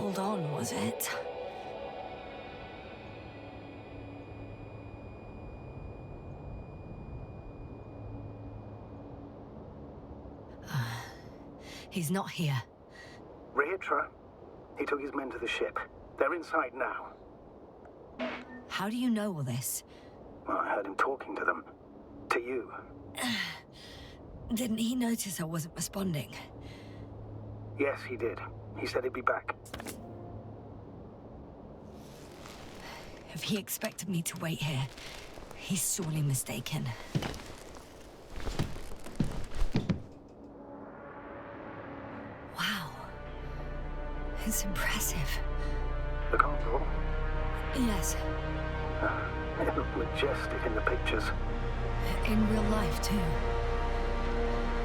hold on, was it? He's not here. Rehitra? He took his men to the ship. They're inside now. How do you know all this? Well, I heard him talking to them. To you. Didn't he notice I wasn't responding? Yes, he did. He said he'd be back. If he expected me to wait here, he's sorely mistaken. Wow. It's impressive. The Condor? Yes. It looked majestic in the pictures. In real life, too.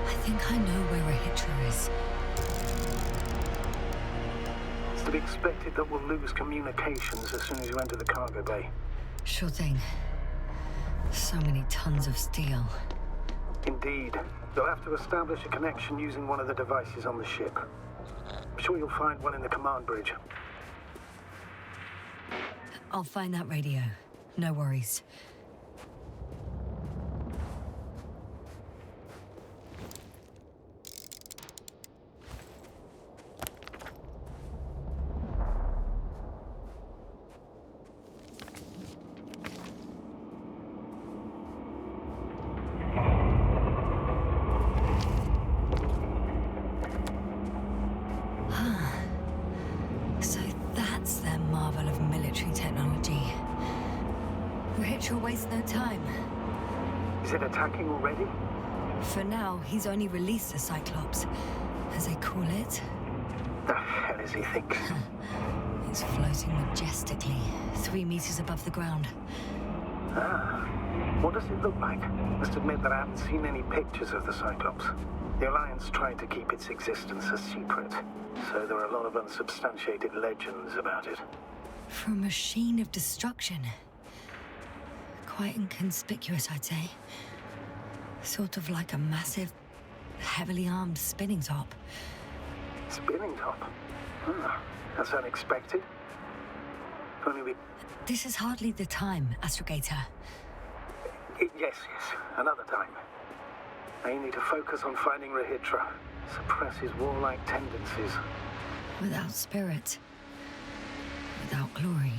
I think I know where Rehitra is. It's to be expected that we'll lose communications as soon as you enter the cargo bay. Sure thing. So many tons of steel. Indeed. You'll have to establish a connection using one of the devices on the ship. I'm sure you'll find one in the command bridge. I'll find that radio. No worries. So that's their marvel of military technology. Rehitra wastes no time. Is it attacking already? For now, he's only released the Cyclops, as they call it. The hell is he thinking? It's floating majestically, 3 meters above the ground. Ah. What does it look like? Must admit that I haven't seen any pictures of the Cyclops. The Alliance tried to keep its existence a secret, so there are a lot of unsubstantiated legends about it. For a machine of destruction. Quite inconspicuous, I'd say. Sort of like a massive, heavily armed spinning top. Spinning top? Ah, that's unexpected. If only we... This is hardly the time, Astrogator. Yes, another time. I need to focus on finding Rehitra. Suppress his warlike tendencies. Without spirit. Without glory.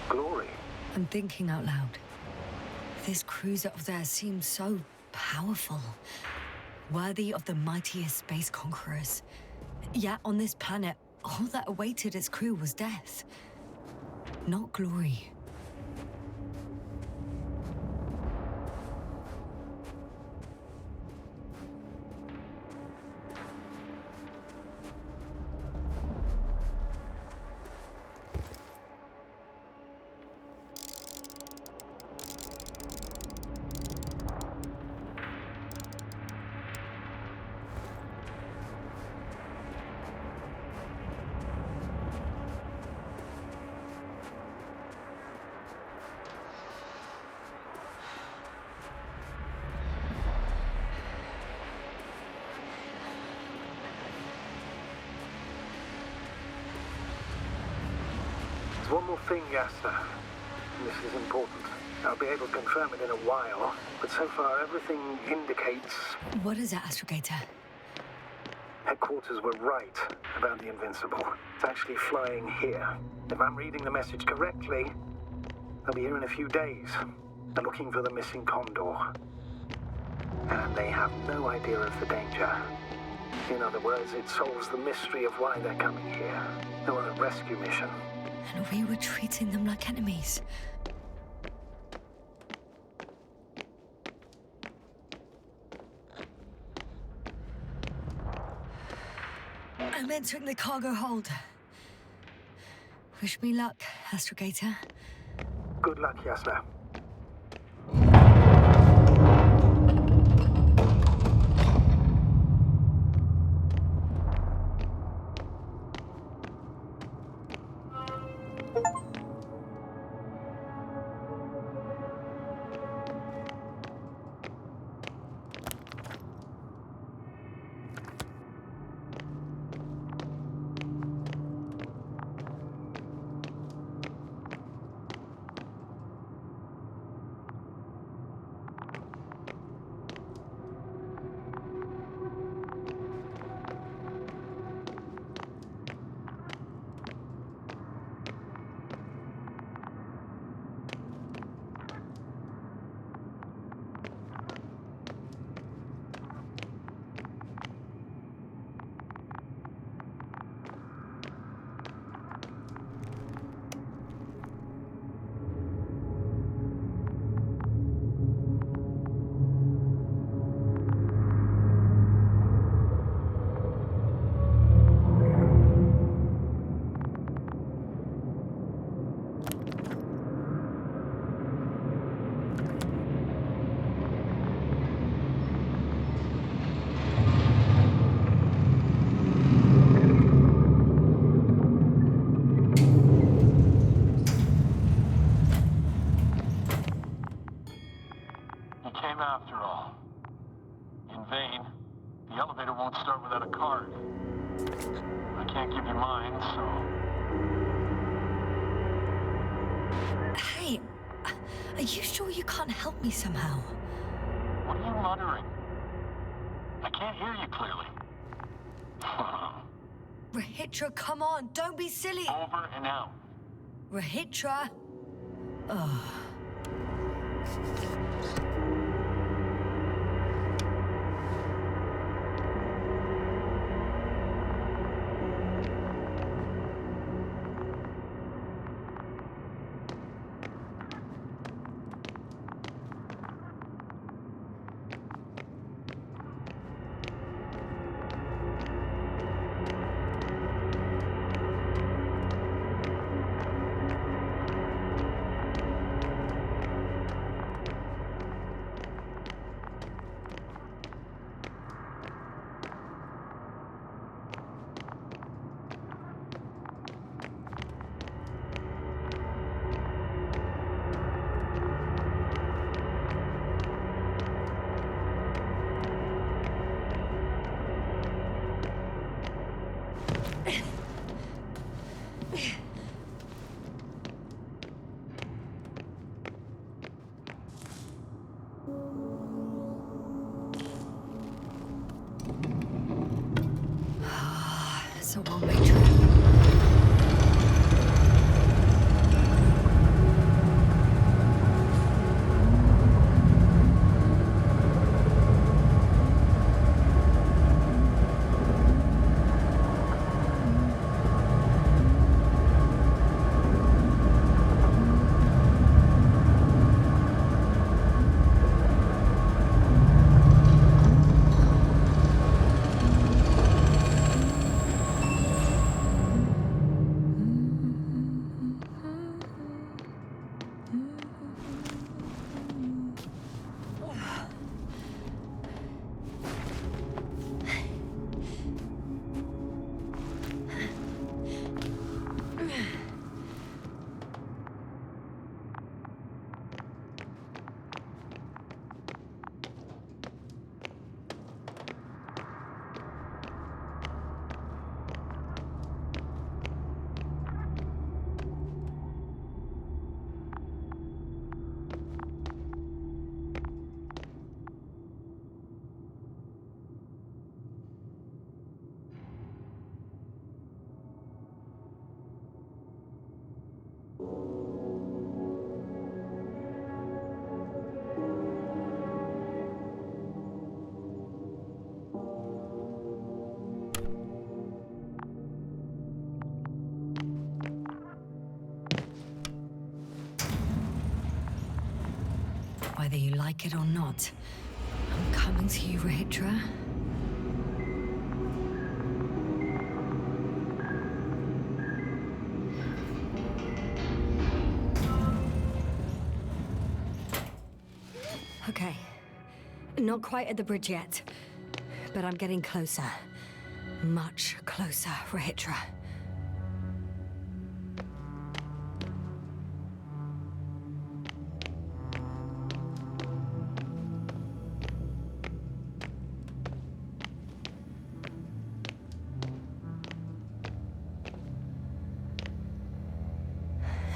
Glory? I'm thinking out loud. This cruiser of theirs seems so powerful. Worthy of the mightiest space conquerors. Yet on this planet, all that awaited its crew was death. Not glory. One more thing, Yasta. This is important. I'll be able to confirm it in a while, but so far everything indicates... What is it, Astrogator? Headquarters were right about the Invincible. It's actually flying here. If I'm reading the message correctly, they'll be here in a few days. They're looking for the missing Condor. And they have no idea of the danger. In other words, it solves the mystery of why they're coming here. They're on a rescue mission. And we were treating them like enemies. I'm entering the cargo hold. Wish me luck, Astrogator. Good luck, Yasna. Are you sure you can't help me somehow? What are you muttering? I can't hear you clearly. Rahitra, come on, don't be silly! Over and out. Rahitra! Ugh. It's a one-way trip. Whether you like it or not, I'm coming to you, Rahitra. Okay. Not quite at the bridge yet, but I'm getting closer. Much closer, Rahitra.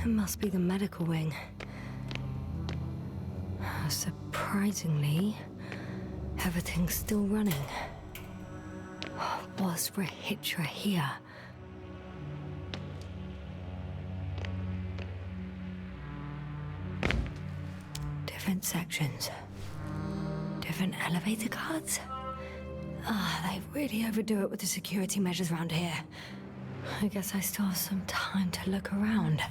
It must be the medical wing. Surprisingly, everything's still running. Was Rahitra here? Different sections. Different elevator cards? They really overdo it with the security measures around here. I guess I still have some time to look around.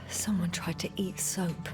Someone tried to eat soap.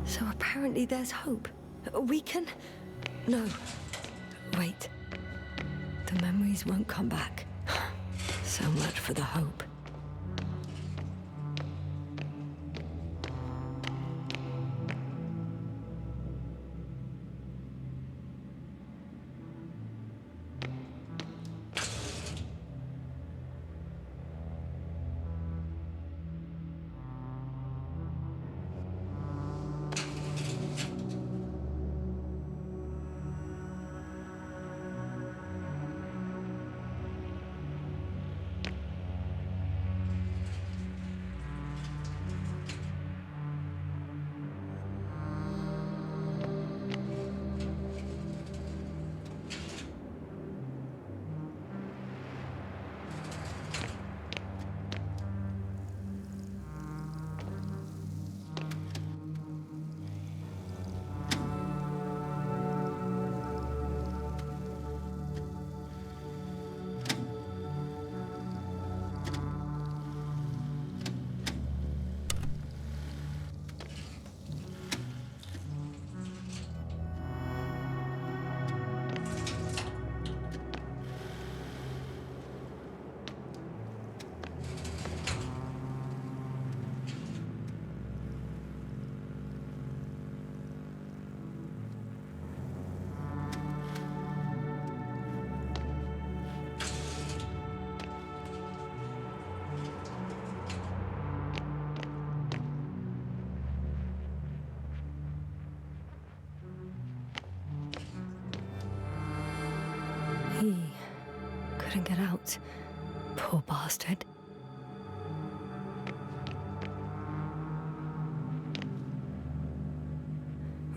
So apparently there's hope. We can... No. Wait. The memories won't come back. So much for the hope. He couldn't get out. Poor bastard.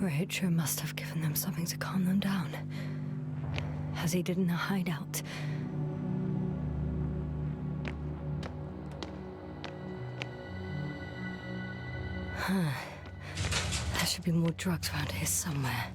Rachel must have given them something to calm them down, as he did in the hideout. Let's should be more drugs around here somewhere.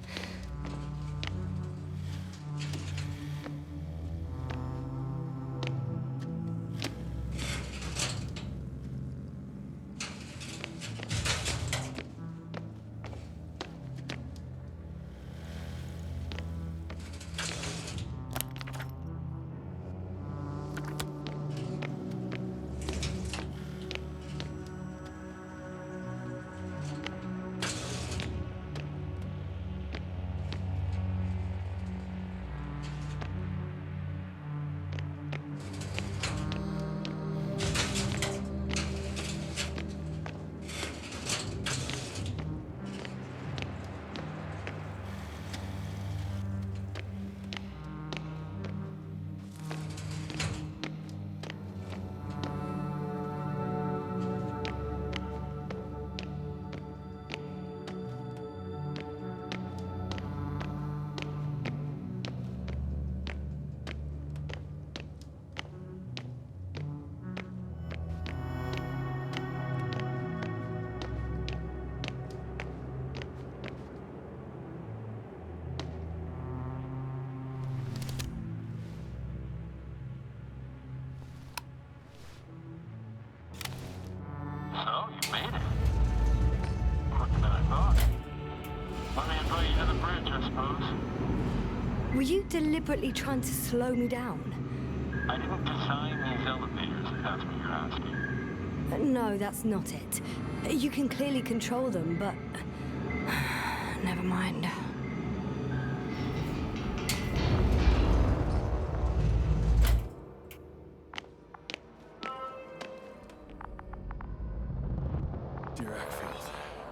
So, you made it. Quicker than I thought. Let me invite you to the bridge, I suppose. Were you deliberately trying to slow me down? I didn't design these elevators, if that's what you're asking. No, that's not it. You can clearly control them, but... never mind.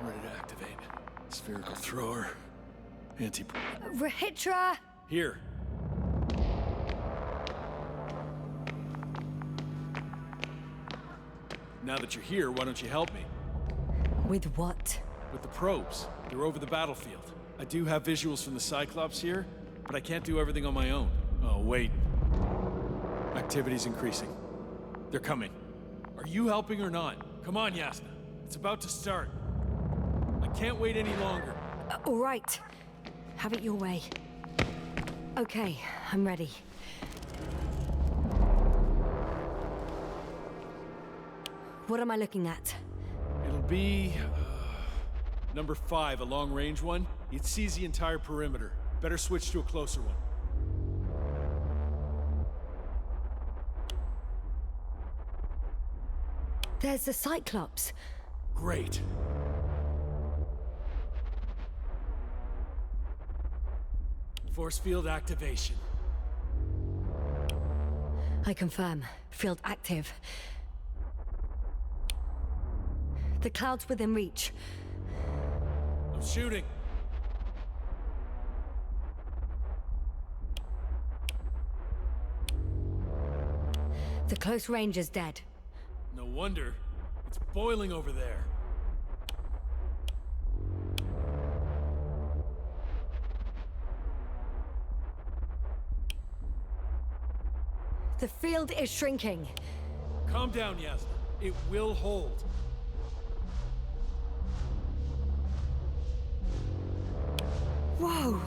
Ready to activate. Spherical thrower. Anti... Rahitra! Here. Now that you're here, why don't you help me? With what? With the probes. They're over the battlefield. I do have visuals from the Cyclops here, but I can't do everything on my own. Oh, wait. Activity's increasing. They're coming. Are you helping or not? Come on, Yasna. It's about to start. I can't wait any longer. All right. Have it your way. Okay, I'm ready. What am I looking at? It'll be... number 5, a long-range one. It sees the entire perimeter. Better switch to a closer one. There's the Cyclops. Great. Force field activation. I confirm. Field active. The cloud's within reach. I'm shooting. The close range is dead. No wonder. It's boiling over there. The field is shrinking. Calm down, Yasna. It will hold. Whoa!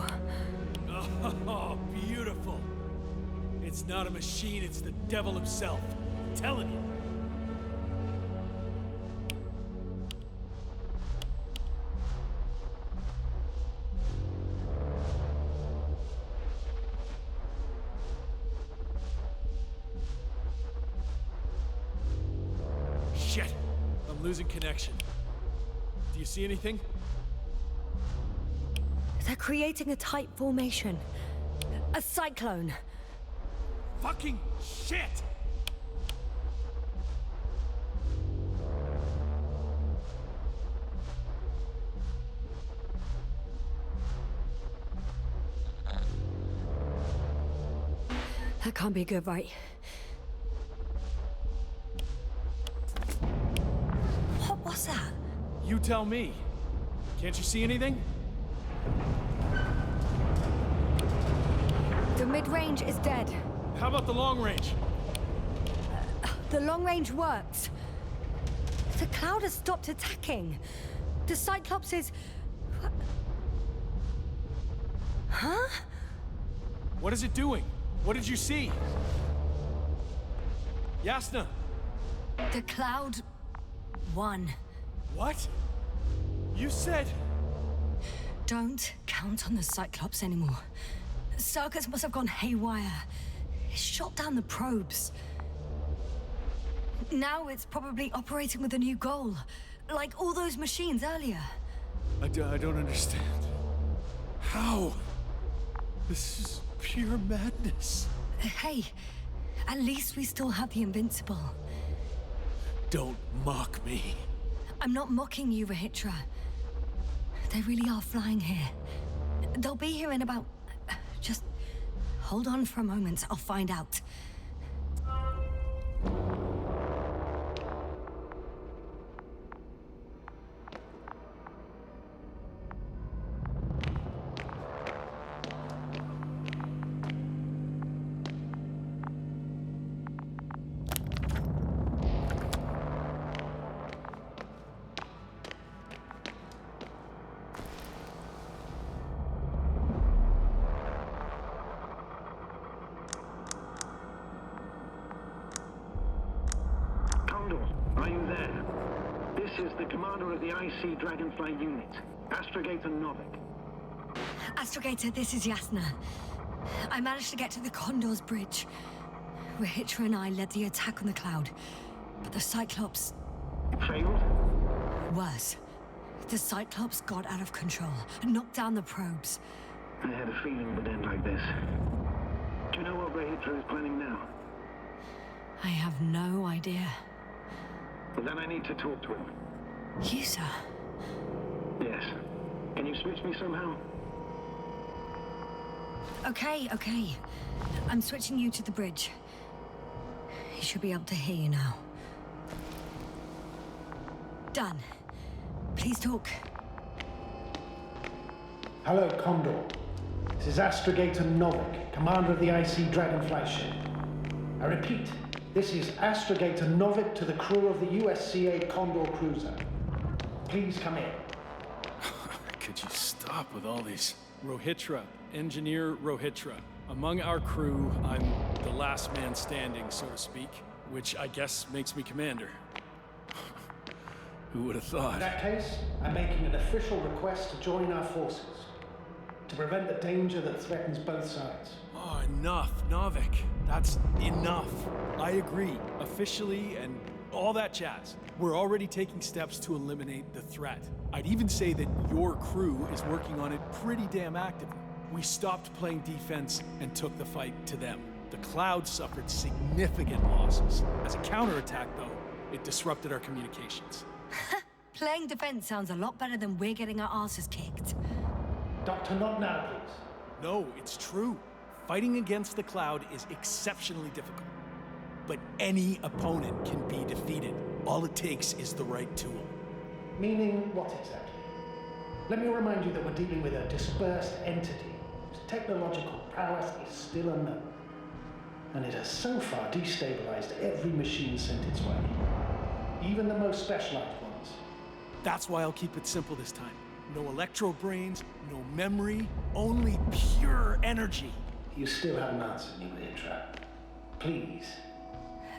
Oh, beautiful. It's not a machine, it's the devil himself. I'm telling you. Shit! I'm losing connection. Do you see anything? They're creating a tight formation. A cyclone. Fucking shit! That can't be good, right? What was that? You tell me. Can't you see anything? The mid-range is dead. How about the long range? The long range works. The cloud has stopped attacking. The Cyclops is Huh? What is it doing? What did you see? Yasna! The cloud won. What? You said... Don't count on the Cyclops anymore. Circuits must have gone haywire. It shot down the probes. Now it's probably operating with a new goal. Like all those machines earlier. I don't understand. How? This is pure madness. Hey, at least we still have the Invincible. Don't mock me. I'm not mocking you, Rahitra. They really are flying here. They'll be here in about... Just hold on for a moment. I'll find out. Condor, are you there? This is the commander of the IC Dragonfly unit, Astrogator Novik. Astrogator, this is Yasna. I managed to get to the Condor's bridge. Rahitra and I led the attack on the cloud, but the Cyclops... Failed? Worse. The Cyclops got out of control and knocked down the probes. I had a feeling it would end like this. Do you know what Rahitra is planning now? I have no idea. Well, then I need to talk to him. You, sir? Yes. Can you switch me somehow? Okay. I'm switching you to the bridge. He should be able to hear you now. Done. Please talk. Hello, Condor. This is Astrogator Novik, commander of the IC Dragonfly ship. I repeat, this is Astrogator Novik to the crew of the USCA Condor cruiser. Please come in. Could you stop with all these? Rohitra, Engineer Rohitra. Among our crew, I'm the last man standing, so to speak, which I guess makes me commander. Who would have thought? In that case, I'm making an official request to join our forces, to prevent the danger that threatens both sides. Oh, enough, Novik. That's enough. I agree, officially, and all that jazz. We're already taking steps to eliminate the threat. I'd even say that your crew is working on it pretty damn actively. We stopped playing defense and took the fight to them. The Cloud suffered significant losses. As a counterattack, though, it disrupted our communications. Playing defense sounds a lot better than we're getting our asses kicked. Doctor, not now, please. No, it's true. Fighting against the Cloud is exceptionally difficult. But any opponent can be defeated. All it takes is the right tool. Meaning what exactly? Let me remind you that we're dealing with a dispersed entity whose technological prowess is still unknown. And it has so far destabilized every machine sent its way. Even the most specialized ones. That's why I'll keep it simple this time. No electro brains, no memory, only pure energy. You still haven't answered me, Rahitra. Please.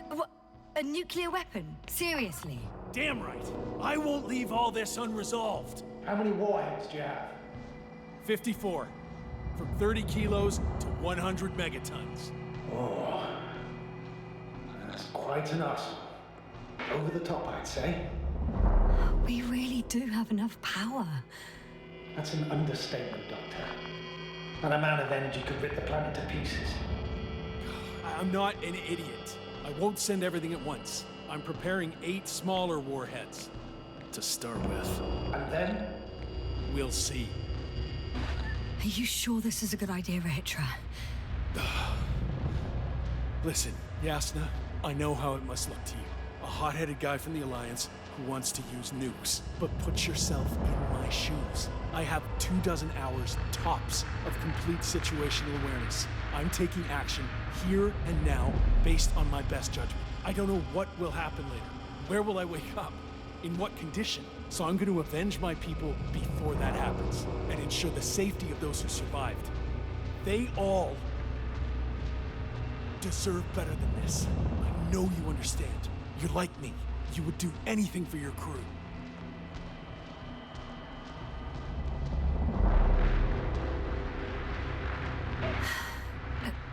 What? A nuclear weapon? Seriously? Damn right. I won't leave all this unresolved. How many warheads do you have? 54. From 30 kilos to 100 megatons. Oh. That's quite an arsenal. Over the top, I'd say. We really do have enough power. That's an understatement, Doctor. An amount of energy could rip the planet to pieces. I'm not an idiot. I won't send everything at once. I'm preparing 8 smaller warheads to start with. And then? We'll see. Are you sure this is a good idea, Rahitra? Listen, Yasna, I know how it must look to you. A hot-headed guy from the Alliance who wants to use nukes. But put yourself in my shoes. I have 24 hours tops of complete situational awareness. I'm taking action here and now based on my best judgment. I don't know what will happen later. Where will I wake up? In what condition? So I'm going to avenge my people before that happens and ensure the safety of those who survived. They all deserve better than this. I know you understand. You're like me. You would do anything for your crew.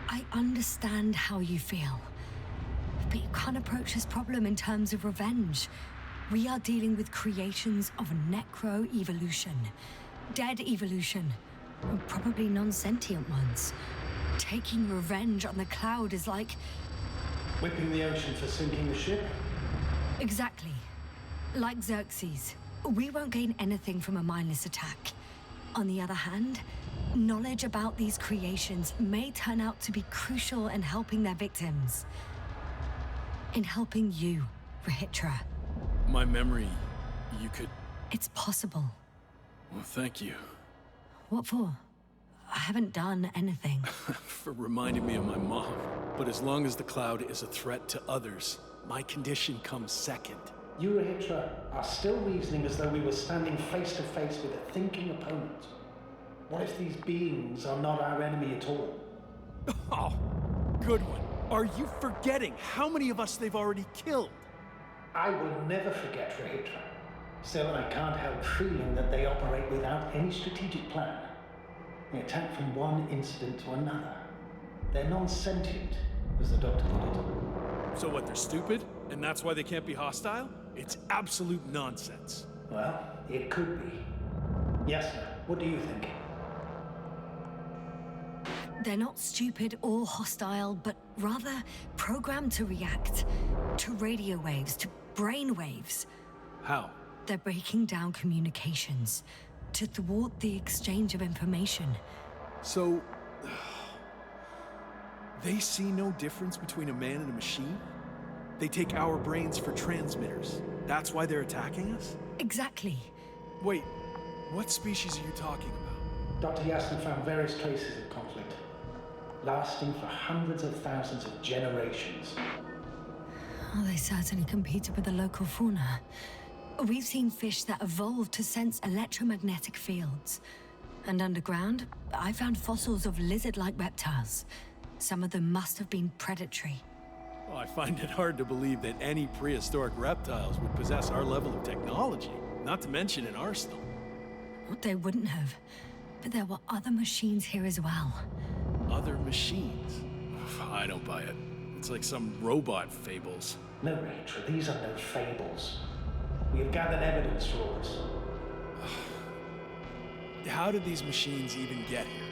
I understand how you feel. But you can't approach this problem in terms of revenge. We are dealing with creations of necro-evolution. Dead evolution. Probably non-sentient ones. Taking revenge on the Cloud is like... Whipping the ocean for sinking a ship? Exactly. Like Xerxes. We won't gain anything from a mindless attack. On the other hand, knowledge about these creations may turn out to be crucial in helping their victims. In helping you, Rahitra. My memory, you could... It's possible. Well, thank you. What for? I haven't done anything. For reminding me of my mom. But as long as the Cloud is a threat to others, my condition comes second. You, Rahitra, are still reasoning as though we were standing face to face with a thinking opponent. What if these beings are not our enemy at all? Oh, good one. Are you forgetting how many of us they've already killed? I will never forget, Rahitra. Still, I can't help feeling that they operate without any strategic plan. They attack from one incident to another. They're non-sentient, as the doctor put it. So what, they're stupid? And that's why they can't be hostile? It's absolute nonsense. Well, it could be. Yes, sir. What do you think? They're not stupid or hostile, but rather programmed to react to radio waves, to brain waves. How? They're breaking down communications to thwart the exchange of information. So... they see no difference between a man and a machine? They take our brains for transmitters. That's why they're attacking us? Exactly. Wait, what species are you talking about? Dr. Yasna found various traces of conflict, lasting for hundreds of thousands of generations. Oh, they certainly competed with the local fauna. We've seen fish that evolved to sense electromagnetic fields. And underground, I found fossils of lizard-like reptiles. Some of them must have been predatory. Well, I find it hard to believe that any prehistoric reptiles would possess our level of technology, not to mention an arsenal. They wouldn't have. But there were other machines here as well. Other machines? I don't buy it. It's like some robot fables. No, Rachel, these are no fables. We have gathered evidence for all this. How did these machines even get here?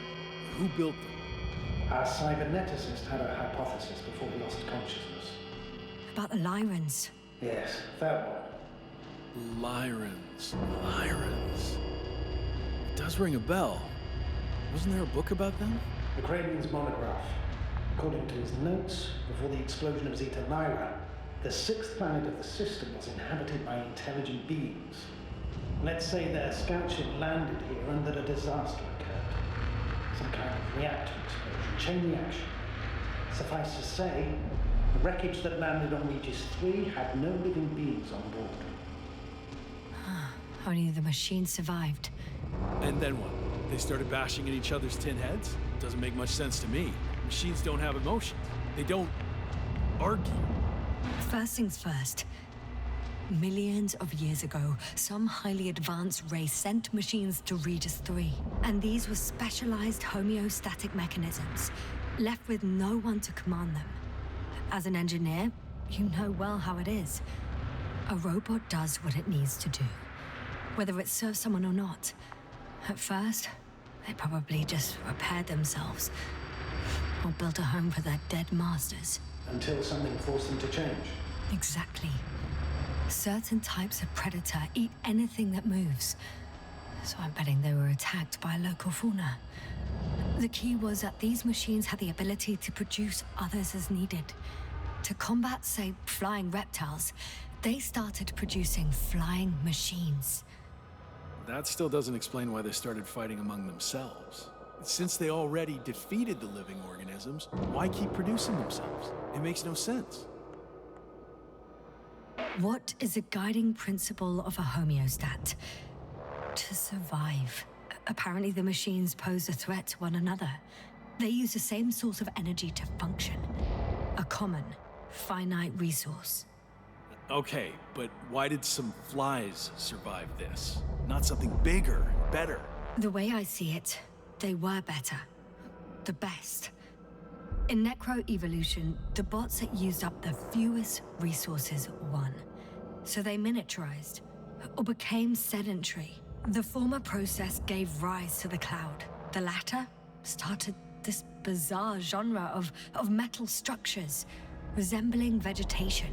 Who built them? Our cyberneticist had a hypothesis before he lost consciousness. About the Lyrans. Yes, that one. Lyrans. It does ring a bell. Wasn't there a book about them? The Cranian's monograph. According to his notes, before the explosion of Zeta Lyra, the sixth planet of the system was inhabited by intelligent beings. Let's say their scout ship landed here and that a disaster occurred. Some kind of reactor explosion, chain reaction. Suffice to say, the wreckage that landed on Regis 3 had no living beings on board. Only the machines survived. And then what? They started bashing at each other's tin heads? Doesn't make much sense to me. Machines don't have emotions. They don't argue. First things first. Millions of years ago, some highly advanced race sent machines to Regis 3. And these were specialized homeostatic mechanisms, left with no one to command them. As an engineer, you know well how it is. A robot does what it needs to do, whether it serves someone or not. At first, they probably just repaired themselves, or built a home for their dead masters. Until something forced them to change. Exactly. Certain types of predator eat anything that moves. So I'm betting they were attacked by local fauna. The key was that these machines had the ability to produce others as needed. To combat, say, flying reptiles, they started producing flying machines. That still doesn't explain why they started fighting among themselves. Since they already defeated the living organisms, why keep producing themselves? It makes no sense. What is a guiding principle of a homeostat? To survive. Apparently the machines pose a threat to one another. They use the same source of energy to function. A common, finite resource. Okay, but why did some flies survive this? Not something bigger, better. The way I see it, they were better. The best. In necro-evolution, the bots that used up the fewest resources won. So they miniaturized, or became sedentary. The former process gave rise to the cloud. The latter started this bizarre genre of metal structures, resembling vegetation,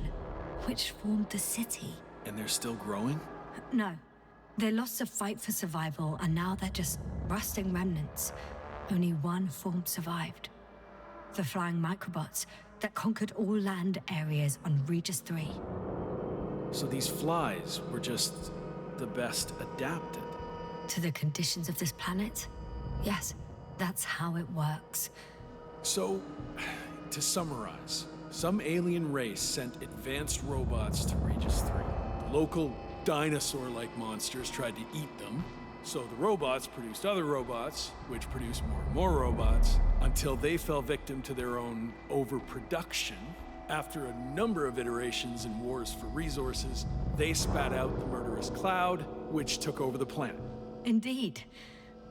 which formed the city. And they're still growing? No. They lost the fight for survival, and now they're just rusting remnants. Only one form survived. The flying microbots that conquered all land areas on Regis 3. So these flies were just the best adapted. To the conditions of this planet? Yes, that's how it works. So, to summarize, some alien race sent advanced robots to Regis 3. The local dinosaur-like monsters tried to eat them, so the robots produced other robots, which produced more and more robots, until they fell victim to their own overproduction. After a number of iterations and wars for resources, they spat out the murderous cloud, which took over the planet. Indeed.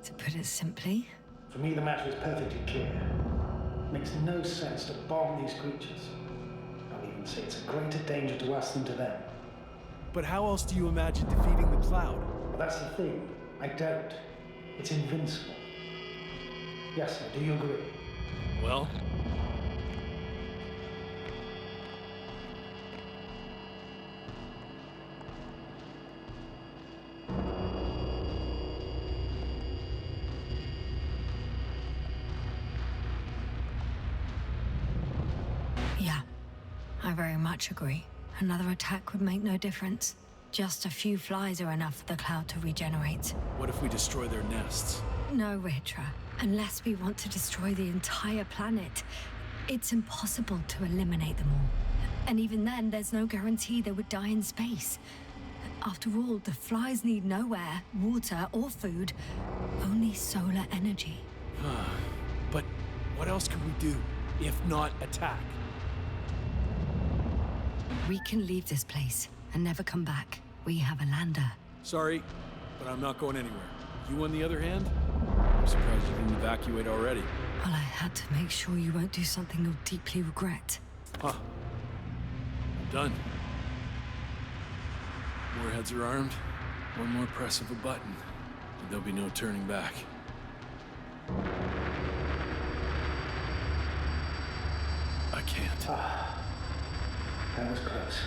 To put it simply. For me, the matter is perfectly clear. It makes no sense to bomb these creatures. I'll even say it's a greater danger to us than to them. But how else do you imagine defeating the cloud? Well, that's the thing. I don't. It's invincible. Yes, sir, do you agree? Well, Yeah, I very much agree. Another attack would make no difference. Just a few flies are enough for the cloud to regenerate. what if we destroy their nests? No, Ritra. Unless we want to destroy the entire planet, it's impossible to eliminate them all. And even then, there's no guarantee they would die in space. After all, the flies need no air, water, or food, only solar energy. But what else can we do, if not attack? We can leave this place and never come back. We have a lander. Sorry, but I'm not going anywhere. You, on the other hand? I'm surprised you didn't evacuate already. Well, I had to make sure you won't do something you'll deeply regret. Huh. I'm done. Warheads are armed. One more press of a button, and there'll be no turning back. I can't. That was close.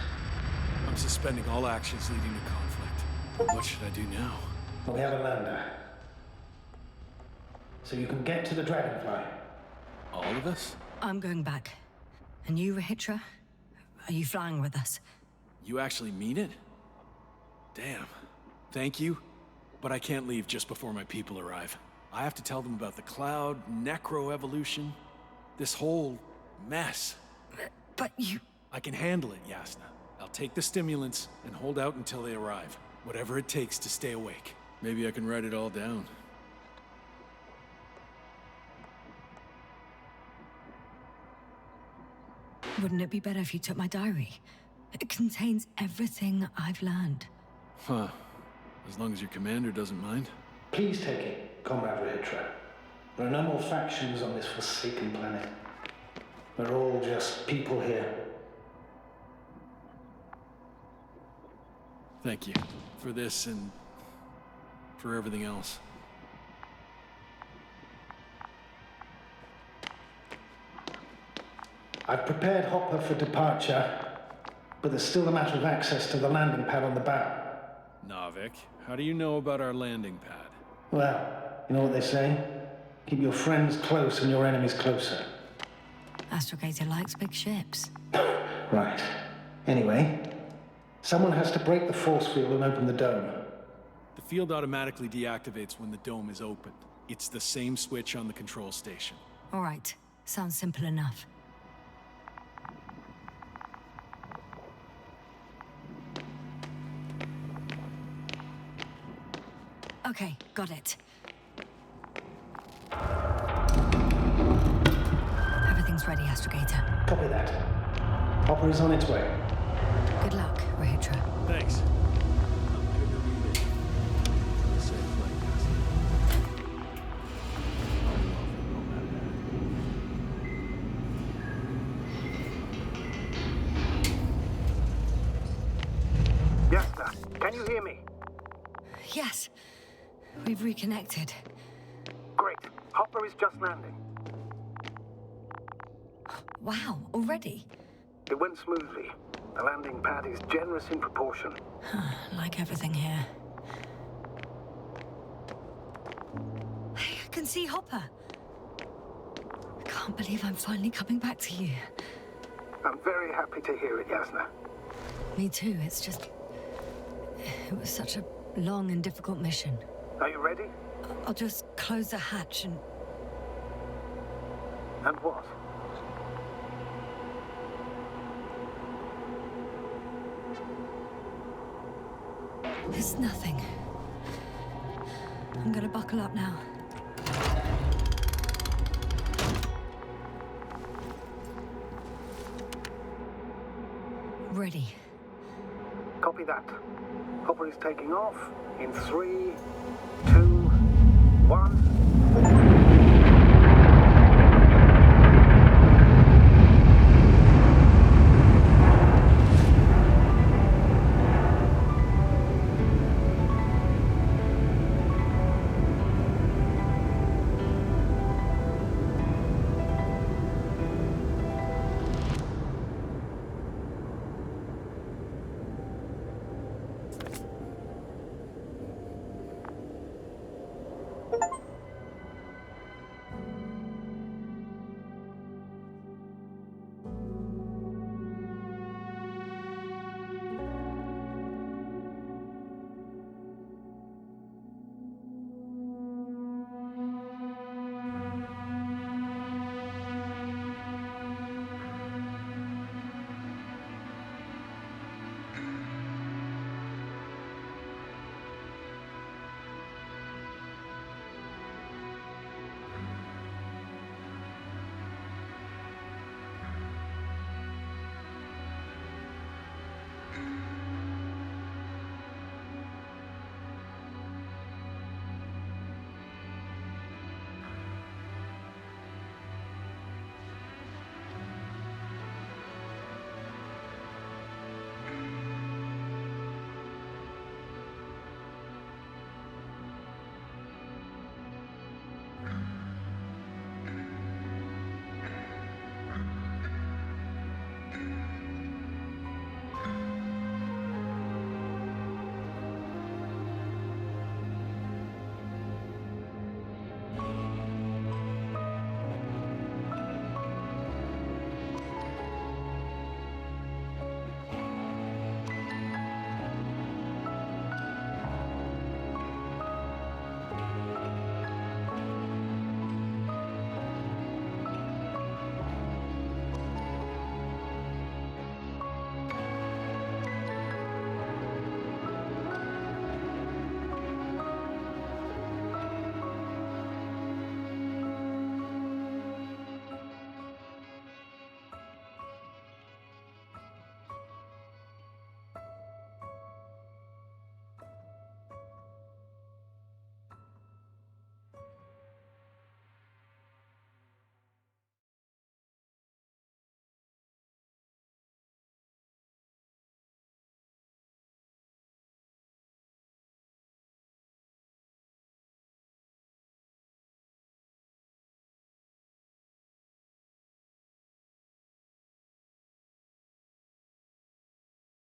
I'm suspending all actions leading to conflict. What should I do now? Well, we have a lander. So you can get to the Dragonfly. All of us? I'm going back. And you, Rahitra? Are you flying with us? You actually mean it? Damn. Thank you, but I can't leave just before my people arrive. I have to tell them about the cloud, necroevolution, this whole mess. But you... I can handle it, Yasna. I'll take the stimulants and hold out until they arrive. Whatever it takes to stay awake. Maybe I can write it all down. Wouldn't it be better if you took my diary? It contains everything I've learned. Huh. As long as your commander doesn't mind. Please take it, Comrade Rahitra. There are no more factions on this forsaken planet. We're all just people here. Thank you. For this and for everything else. I've prepared Hopper for departure, but there's still the matter of access to the landing pad on the bow. Navik, how do you know about our landing pad? Well, you know what they say? Keep your friends close and your enemies closer. Astrogator likes big ships. Right. Anyway, someone has to break the force field and open the dome. The field automatically deactivates when the dome is opened. It's the same switch on the control station. All right. Sounds simple enough. Okay, got it. Astrogator. Copy that. Hopper is on its way. Good luck, Rahitra. Thanks. Yes, sir. Can you hear me? Yes, we've reconnected. Great. Hopper is just landing. Wow, already? It went smoothly. The landing pad is generous in proportion. Like everything here. Hey, I can see Hopper. I can't believe I'm finally coming back to you. I'm very happy to hear it, Yasna. Me too, it's just... It was such a long and difficult mission. Are you ready? I'll just close the hatch and... And what? It's nothing. I'm gonna buckle up now. Ready. Copy that. Hopper is taking off in 3, 2, 1.